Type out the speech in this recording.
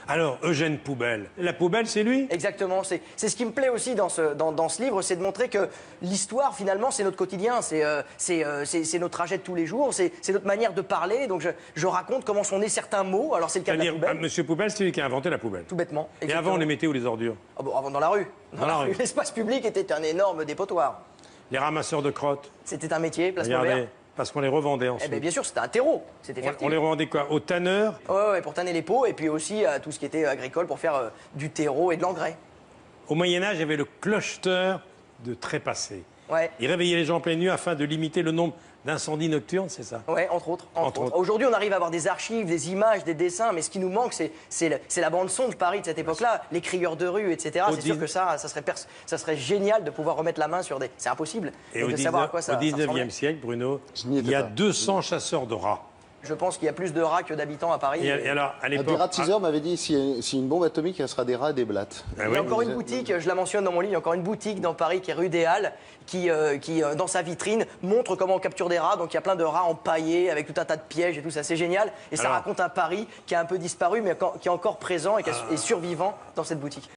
Alors, Eugène Poubelle. La poubelle, c'est lui? Exactement, c'est ce qui me plaît aussi dans ce livre, c'est de montrer que l'histoire, finalement, c'est notre quotidien, c'est nos trajets de tous les jours, c'est notre manière de parler. Donc je raconte comment sont nés certains mots. Alors c'est le cas de la poubelle. Monsieur Poubelle, c'est lui qui a inventé la poubelle. Tout bêtement. Et avant, on les mettait où, les ordures? Ah bon, avant, dans la rue. Dans la rue. L'espace public était un énorme dépotoir. Les ramasseurs de crottes. C'était un métier, place Regardez, Maubert. parce qu'on les revendait ensuite. Eh bien, bien sûr, c'était un terreau. C'était On fertile. les revendait quoi? Aux tanneurs? Ouais, pour tanner les pots, et puis aussi tout ce qui était agricole pour faire du terreau et de l'engrais. Au Moyen-Âge, il y avait le clocheteur de Trépassé. Ouais. Il réveillait les gens en pleine nuit afin de limiter le nombre d'incendies nocturnes, c'est ça? Ouais, entre autres. Aujourd'hui, on arrive à avoir des archives, des images, des dessins, mais ce qui nous manque, c'est la bande-son de Paris de cette époque-là, les crieurs de rue, etc. C'est sûr que ça serait génial de pouvoir remettre la main sur des... C'est impossible. Et au de savoir à quoi ça au 19e ressemblait. siècle, Bruno, il y a 200 chasseurs de rats. Je pense qu'il y a plus de rats que d'habitants à Paris. Et alors, à l'époque... Des ratiseurs m'avait dit, si une bombe atomique, elle sera des rats et des blattes. Il y a encore une boutique, je la mentionne dans mon livre, il y a encore une boutique dans Paris qui est rue des Halles, qui dans sa vitrine, montre comment on capture des rats. Donc il y a plein de rats empaillés avec tout un tas de pièges et tout ça, c'est génial. Et ça raconte un Paris qui a un peu disparu, mais qui est encore présent et qui est survivant dans cette boutique.